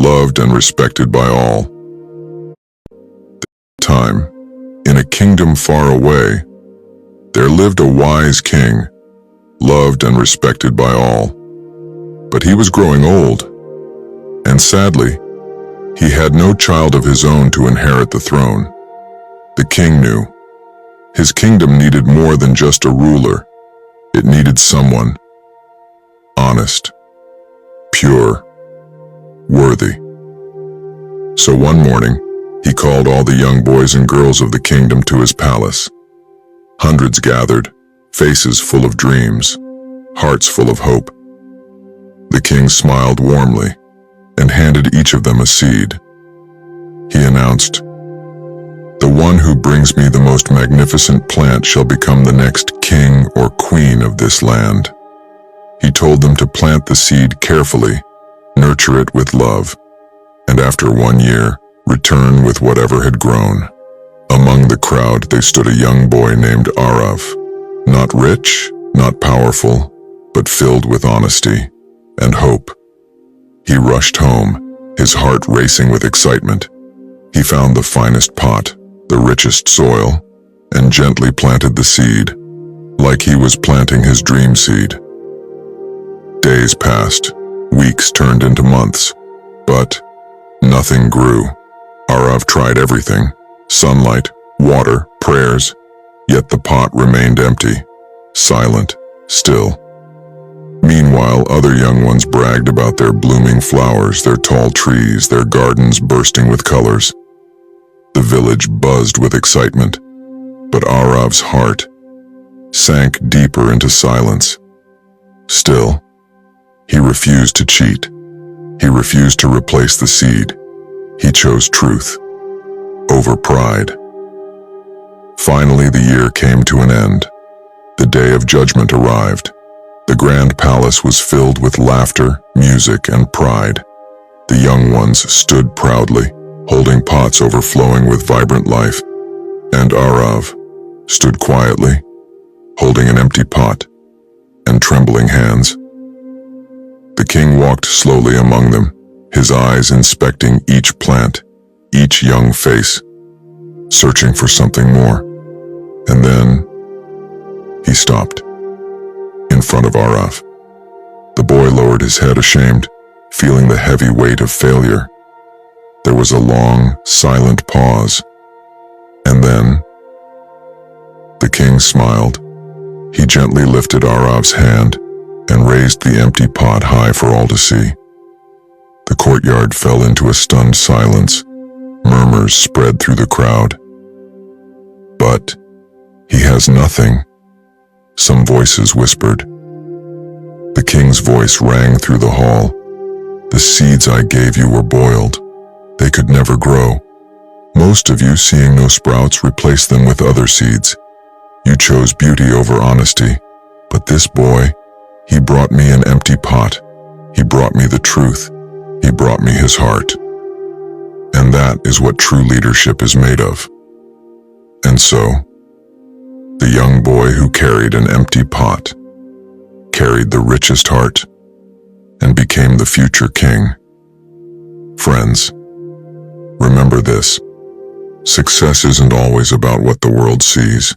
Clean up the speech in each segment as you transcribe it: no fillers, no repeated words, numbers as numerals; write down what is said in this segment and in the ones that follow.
loved and respected by all. Time, in a kingdom far away, there lived a wise king, loved and respected by all. But he was growing old, and sadly, he had no child of his own to inherit the throne. The king knew his kingdom needed more than just a ruler. It needed someone honest, pure, worthy. So one morning, he called all the young boys and girls of the kingdom to his palace. Hundreds gathered, faces full of dreams, hearts full of hope. The king smiled warmly and handed each of them a seed. He announced, "The one who brings me the most magnificent plant shall become the next king or queen of this land." He told them to plant the seed carefully, nurture it with love, and after 1 year, return with whatever had grown. Among the crowd there stood a young boy named Arav, not rich, not powerful, but filled with honesty and hope. He rushed home, his heart racing with excitement. He found the finest pot, the richest soil, and gently planted the seed, like he was planting his dream seed. Days passed, weeks turned into months, but nothing grew. Arav tried everything: sunlight, water, prayers, yet the pot remained empty, silent, still. Meanwhile, other young ones bragged about their blooming flowers, their tall trees, their gardens bursting with colors. The village buzzed with excitement, but Arav's heart sank deeper into silence. Still, he refused to cheat. He refused to replace the seed. He chose truth over pride. Finally, the year came to an end. The day of judgment arrived. The grand palace was filled with laughter, music, and pride. The young ones stood proudly, holding pots overflowing with vibrant life, and Arav stood quietly, holding an empty pot and trembling hands. The king walked slowly among them, his eyes inspecting each plant, each young face, searching for something more. And then he stopped in front of Arav. The boy lowered his head ashamed, feeling the heavy weight of failure. There was a long, silent pause, and then the king smiled. He gently lifted Arav's hand and raised the empty pot high for all to see. The courtyard fell into a stunned silence. Murmurs spread through the crowd. "But he has nothing," some voices whispered. The king's voice rang through the hall. "The seeds I gave you were boiled. They could never grow. Most of you, seeing no sprouts, replaced them with other seeds. You chose beauty over honesty. But this boy, he brought me an empty pot. He brought me the truth. He brought me his heart. And that is what true leadership is made of." And so, the young boy who carried an empty pot carried the richest heart and became the future king. Friends, remember this: success isn't always about what the world sees.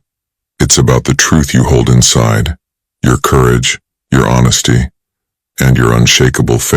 It's about the truth you hold inside, your courage, your honesty, and your unshakable faith.